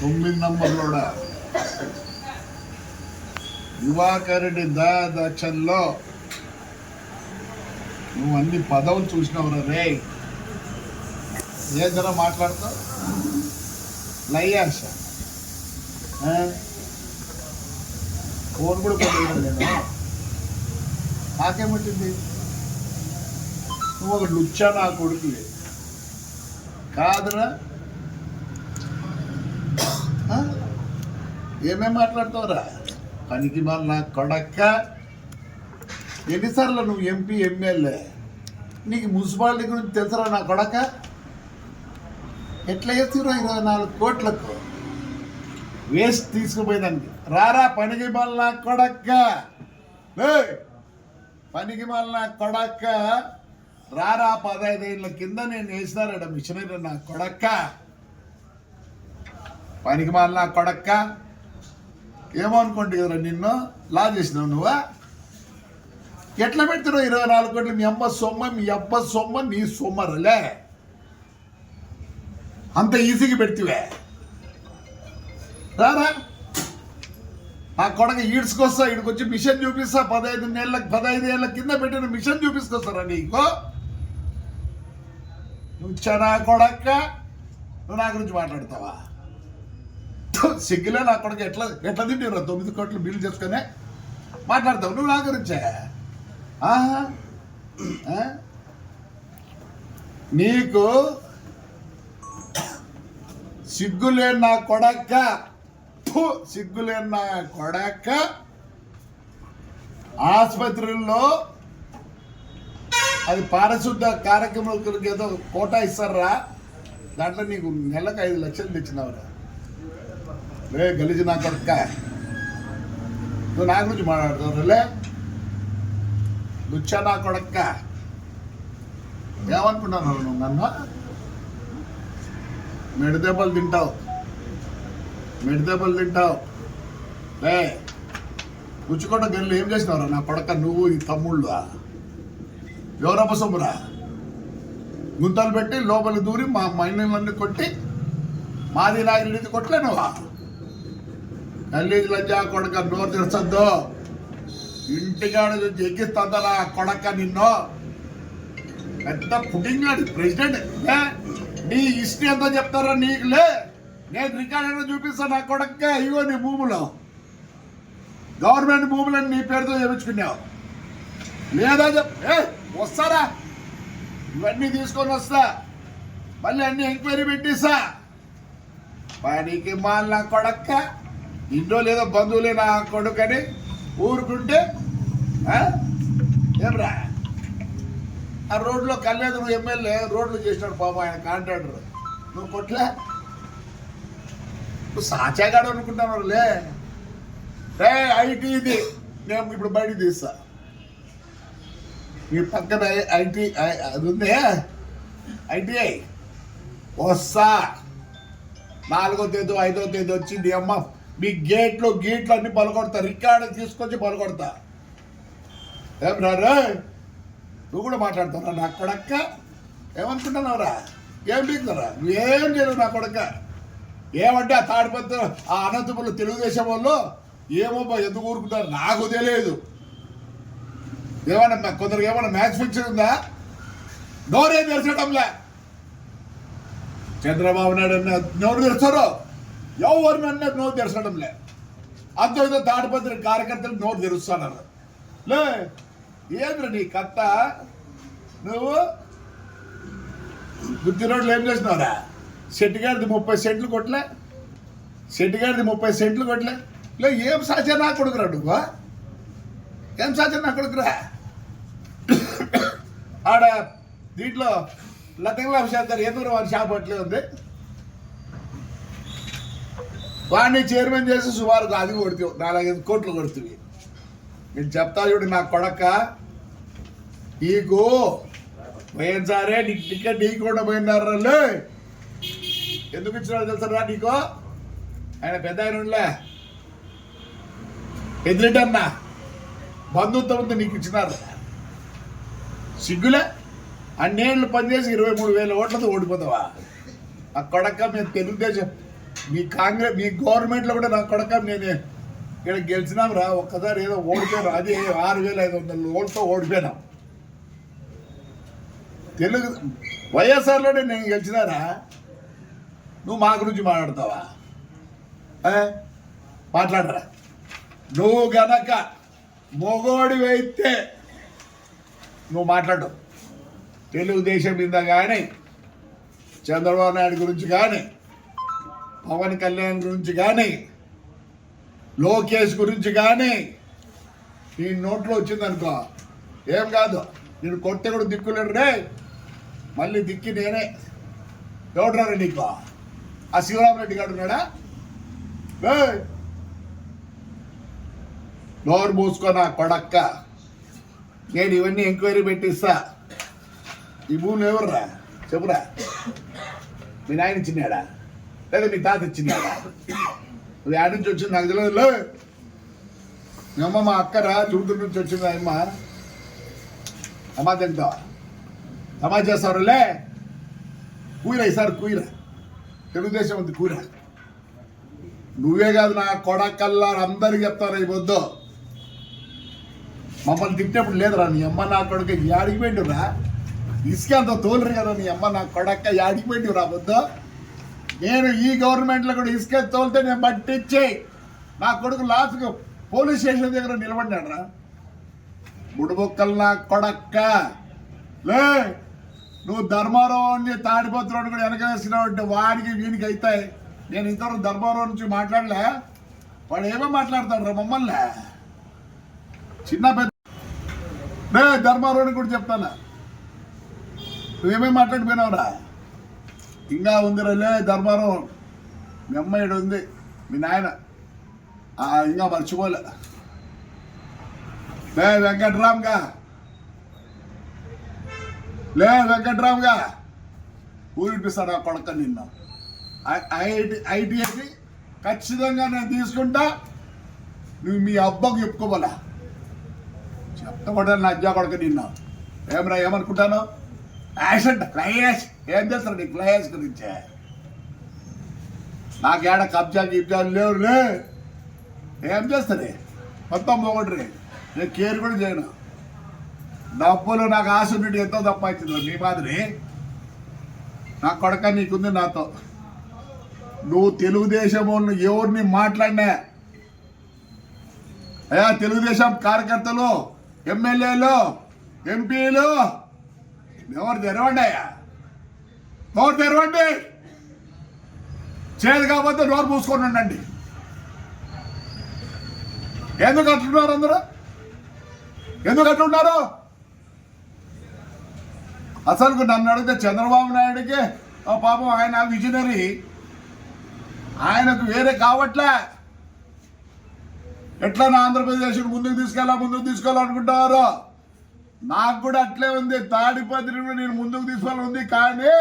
9 నంబర్లోడ దివాకర్ రెడ్డి దక్షన్లో నువ్వు అన్ని పదవులు చూసినావురా రే. ఏ ధర మాట్లాడతావు లయ్యాస ఫోన్ కూడా కొట్టడం నేను. నాకేమట్టింది? నువ్వు ఒక లుచ్చా నా కొడుకులే కాదురా. ఏమేం మాట్లాడతావురా పనికి మళ్ళీ నా కొడక్క. ఎన్నిసార్లు నువ్వు ఎంపీ ఎమ్మెల్యే? నీకు మున్సిపాలిటీ గురించి తెలుసురా నా కొడక? ఎట్లా చేస్తురో 24 కోట్లకు వేస్ట్ తీసుకుపోయేదానికి. రారా పనికి మళ్ళీ నా కొడక్క, పనికి మళ్ళీ నా కొడక్క రారా. 15 ఏళ్ళ కింద నేను వేసినారట మిషనరీ నా కొడక్క. పనికి మళ్ళీ నా కొడక్క ఏమో అనుకోండి కదరా, నిన్ను లా చేసినావు నువ్వా? ఎట్లా పెడుతున్నావు 24 కోట్లు? మీ అమ్మ సొమ్మ, మీ అబ్బ సొమ్మ, నీ సొమ్మరలే. అంత ఈజీగా పెడితే రారా నా కొడక ఈడ్చుకొస్తా. ఈడికొచ్చి మిషన్ చూపిస్తా. 15 ఏళ్ళ కింద పెట్టిన మిషన్ చూపిస్తారా నీకు? నువ్వు నా కొడక్క, నువ్వు నా గురించి మాట్లాడతావా? సిగ్గులే నా కొడక. ఎట్లా తింటారు 9 కోట్లు బిల్లు చేసుకునే మాట్లాడతావు నువ్వు నా గురించే? నీకు సిగ్గులేని నా కొడక్క, సిగ్గులేని నా కొడక్క. ఆసుపత్రుల్లో అది పారిశుద్ధ కార్యక్రమాలకు ఏదో కోటా ఇస్తారా, దాంట్లో నీకు నెలకు 5 లక్షలు తెచ్చినావురా. రే గలిజి నా కొడక్క, నువ్వు నా గురించి మాట్లాడుతావులే. లుచ్చా నా కొడక్క. ఏమనుకున్నాను నువ్వు? నన్ను మెడదెబ్బలు తింటావు. రే గుచ్చుకోవడం గల్లు ఏం చేసినావురా నా కొడక? నువ్వు ఈ తమ్ముళ్ళు ఎవరప్ప సొమ్మురా? గుంతలు పెట్టి లోపలి దూరి మా మైనలన్నీ కొట్టి మాది నాగిరిది కొట్టలే నువ్వా? గల్లీజ్ లజ్జా కొడక, నోరు తెరచద్దు. ఇంటికాడ ఎక్కిస్తుందా నా కొడక నిన్ను? పెద్ద పుట్టింగ్ ప్రెసిడెంట్. నీ హిస్టరీ ఎంతో చెప్తారా నీకులే? నేను రికార్డు చూపిస్తాను నా కొడక్క. ఇగో నీ భూములు, గవర్నమెంట్ భూములని నీ పేరుతో చేయించుకున్నావు లేదా? వస్తారా? ఇవన్నీ తీసుకొని వస్తా, మళ్ళీ అన్ని ఎంక్వైరీ పెట్టిస్తా. పనికి మాల నా కొడక్క. ఇంట్లో లేదో బంధువులే నా కొడుకని ఊరుకుంటే ఏమ్రా? ఆ రోడ్లో కళ్యాణ్ ఎమ్మెల్యే రోడ్లు చేసినాడు పాపం, ఆయన కాంట్రాక్టర్. నువ్వు కొట్లే? నువ్వు సాచాగాడు అనుకుంటున్నావులే. ఐటీ ఇది నేను ఇప్పుడు బయట తీస్తా. మీ పక్కన ఐటీ అది ఉంది, ఐటీఐ వస్తా. 4వ తేదీ 5వ తేదీ వచ్చింది అమ్మ. మీ గేట్లు అన్ని పలకొడతా, రికార్డు తీసుకొచ్చి పలకొడతా. ఏం రా నువ్వు కూడా మాట్లాడతావురా నా కొడక్క? ఏమనుకుంటున్నావురా? ఏం పీకుతారా? నువ్వేం చేయలేవు నా కొడక్క. ఏమంటే ఆ తాడిపత్రి ఆ అనంతపురంలో తెలుగుదేశం వాళ్ళు ఏమో ఎందుకు ఊరుకుంటారు నాకు తెలియదు. ఏమన్నా కొందరికి ఏమన్నా మ్యాచ్ ఫిక్షన్ ఉందా? నోరేం తెరచడంలే. చంద్రబాబు నాయుడు అన్న నోరు తెరుస్తారు, ఎవరినన్నా నోరు తెరచడంలే. అంత తాడిపత్రి కార్యకర్తలు నోరు తెరుస్తున్నారు లే. ఏంద్ర నీ కథ? నువ్వు గుత్తి రోడ్లు ఏం చేసినావురా? శెట్టిగారిది 30 సెంట్లు కొట్టలే? శెట్టిగారిది 30 సెంట్లు కొట్టలే? లే ఏం సాధ్యం నా కొడుకురా నువ్వు? ఏం సాధ్యం నా కొడుకురా? ఆడ దీంట్లో లతంగుల శాతం ఎదురు వారి షాప్ అట్లే ఉంది. వాడిని చైర్మన్ చేసి సుమారు అది కొడుతూ 4-5 కోట్లు కొడుతుంది. నేను చెప్తా చూడు నా కొడక, నీకు పోయినసారే నీకు టికెట్ నీకుండా పోయినారే. ఎందుకు ఇచ్చినారో తెలుసరా నీకు? ఆయన పెద్ద ఆయన ఉండలే, పెద్దిరెడ్డి అన్న బంధుత్వంతో నీకు ఇచ్చినారు. సిగ్గులే? అన్నేళ్ళు పనిచేసి 23,000 ఓట్లతో ఓడిపోతావా? ఆ కొడక మేము తెలుగుదేశం మీ కాంగ్రెస్ మీ గవర్నమెంట్లో కూడా నా కొడక నేను ఇక్కడ గెలిచినాం రా, ఒక్కసారి ఏదో ఓడిపోయాను, అది 6,500 ఓటుతో ఓడిపోయినాం. తెలుగు వైఎస్ఆర్లోనే నేను గెలిచినారా, నువ్వు మా గురించి మాట్లాడతావా? మాట్లాడరా. నువ్వు గనక మొగోడివైతే నువ్వు మాట్లాడు. తెలుగుదేశం మీద కానీ, చంద్రబాబు నాయుడు గురించి కానీ, పవన్ కళ్యాణ్ గురించి కానీ, లోకేష్ గురించి కానీ నీ నోట్లో వచ్చిందనుకో ఏం కాదు, నేను కొట్టే కూడా దిక్కులేడు రే, మళ్ళీ దిక్కి నేనే. ఎవడరా నీకు? ఆ శివరామరెడ్డి గారు ఉన్నాడా? నోరు మూసుకో నా కొడక్క, నేను ఇవన్నీ ఎంక్వైరీ పెట్టిస్తా. ఈ భూమి ఎవర్రా చెప్పురా? మీ నాయన ఇచ్చినాడా లేదా మీ తాత ఇచ్చినాడా? నువ్వు యాడ్ నుంచి వచ్చింది నాకు తెలియదు. మీ అమ్మ మా అక్కరా చుడుతుడి నుంచి వచ్చింది. అమ్మ తింటావా? అమ్మా చేస్తారులే కూర, ఈసారి కూర తెలుగుదేశం ఉంది కూర. నువ్వే కాదు నా కొడకల్లా అందరికి చెప్తారా ఈ వద్దు. మమ్మల్ని తిట్టేప్పుడు లేదురా నీ అమ్మ నా కొడుక యాడిగిపోయిండురా, ఇసుక అంత తోలరు కదా నీ అమ్మ నా కొడక్క యాడిగిపోయిండు రా వద్దు. నేను ఈ గవర్నమెంట్లో కూడా ఇసుక తోలితే నేను పట్టించి నా కొడుకు లాస్ట్గా పోలీస్ స్టేషన్ దగ్గర నిలబడినాడు రా. బుడుబొక్కలు నా కొడక్క లే. నువ్వు ధర్మారావుని తాడిపత్రుని కూడా వెనక వేసినావు అంటే వాడికి వీనికి అవుతాయి. నేను ఇంతవరకు ధర్మారావు నుంచి మాట్లాడలే, వాడు ఏమో మాట్లాడతాడు రా మమ్మల్ని. చిన్న పెద్ద ధర్మారావుని కూడా చెప్తాను, నువ్వేమేమి మాట్లాడిపోయినావురా? ఇంకా ఉందిరలే ధర్మారావు, మీ అమ్మాయిడు ఉంది, మీ నాయన ఇంకా మర్చిపోలే. వెంకట్రామ్గా వెంకట్రామ్గా ఊరిపిస్తాడు ఆ కొడక నిన్న. ఐటీఐకి ఖచ్చితంగా నేను తీసుకుంటా, నువ్వు మీ అబ్బకు చెప్పుకోవాలా. చెప్తా నా అజ్జా కొడక నిన్న. ఏమరా ఏమనుకుంటాను? యాక్సిడెంట్ ఫ్లైయాష్ ఏం చేస్తారు నీకు? ఫ్లైయాష్ గురించే నాకేడ కబ్జాలు లేవులే. ఏం చేస్తారే మొత్తం పోగొట్టరే. నేను కేర్ కూడా చేయను. డబ్బులు నాకు ఆశ ఉన్నట్టు ఎంతో తప్పించింది నీ మాదిరి. నా కొడక నీకుంది నాతో. నువ్వు తెలుగుదేశం ఎవరిని మాట్లాడినా అయ్యా, తెలుగుదేశం కార్యకర్తలు, ఎమ్మెల్యేలు, ఎంపీలు ఎవరు తెరవండి అయ్యా, నోరు తెరవండి. చేదు కాకపోతే నోరు మూసుకొని ఉండండి. ఎందుకు అట్లున్నారు అందరూ? ఎందుకు అట్లున్నారు? అసలు నన్ను అడిగితే చంద్రబాబు నాయుడికి పాపం ఆయన విజనరీ, ఆయనకు వేరే కావట్లే. ఎట్లా నా ఆంధ్రప్రదేశ్ ముందుకు తీసుకోవాలనుకుంటారో నాకు కూడా అట్లే ఉంది. తాడిపత్రిని నేను ముందుకు తీసుకోవాలని ఉంది, కానీ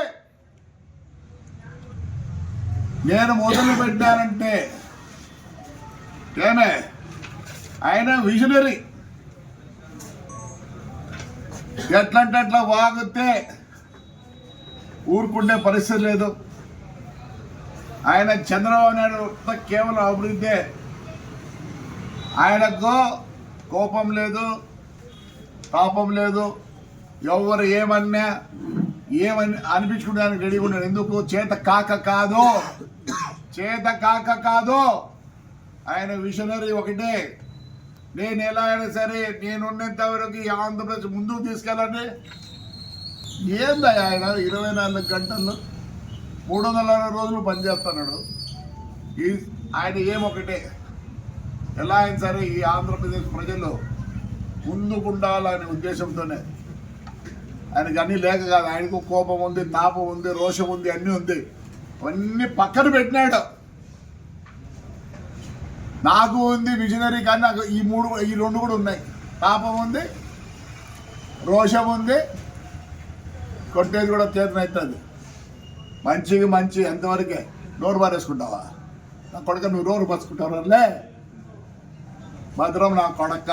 నేను మొదలు పెట్టానంటే ఏమే ఆయన విజనరీ. ఎట్లంటే అట్లా వాగితే ఊరుకుంటే పరిస్థితి లేదు. ఆయన చంద్రబాబు నాయుడు కేవలం అభివృద్ధి. ఆయనకు కోపం లేదు, పాపం లేదు. ఎవరు ఏమన్నా అనిపించుకునేదానికి రెడీగా ఉన్నాడు. ఎందుకు? చేత కాక కాదు. ఆయన విజనరీ ఒకటే. నేను ఎలా అయినా సరే నేనున్నంత వరకు ఆంధ్రప్రదేశ్ ముందుకు తీసుకెళ్ళండి. ఏందా ఆయన 24 గంటలు 360 రోజులు పనిచేస్తున్నాడు. ఆయన ఏమొకటే, ఎలా అయినా సరే ఈ ఆంధ్రప్రదేశ్ ప్రజలు ముందుకుండాలనే ఉద్దేశంతోనే. ఆయనకి అన్నీ లేక కాదు, ఆయనకు కోపం ఉంది, తాపం ఉంది, రోషం ఉంది, అన్నీ ఉంది. అవన్నీ పక్కన పెట్టినాడు. నాకు ఉంది విజనరీ, కానీ నాకు ఈ రెండు కూడా ఉన్నాయి. తాపం ఉంది, రోషం ఉంది, కొట్టేది కూడా చేతనవుతుంది. మంచి అంతవరకే. నోరు పారేసుకుంటావా నా కొడక? నువ్వు నోరు పరుచుకుంటావులే భద్రం నా కొడక్క.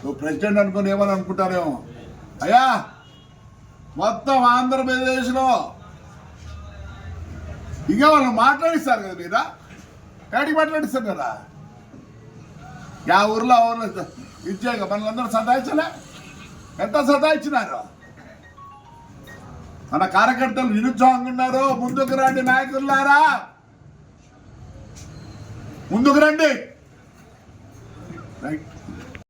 నువ్వు ప్రెసిడెంట్ అనుకుని ఏమని అనుకుంటారేమో. అయ్యా, మొత్తం ఆంధ్రప్రదేశ్లో ఇంకా వాళ్ళు మాట్లాడిస్తారు కదా మీరా కాడికి మాట్లాడిస్తారు కదా యా ఊర్లో ఇచ్చాక మనలందరూ సతాయించలే ఎంత సతాయించినారు మన కార్యకర్తలు నిరుత్సాహంగా ఉన్నారు ముందుకు రండి నాయకులారా ముందుకు రండి రైట్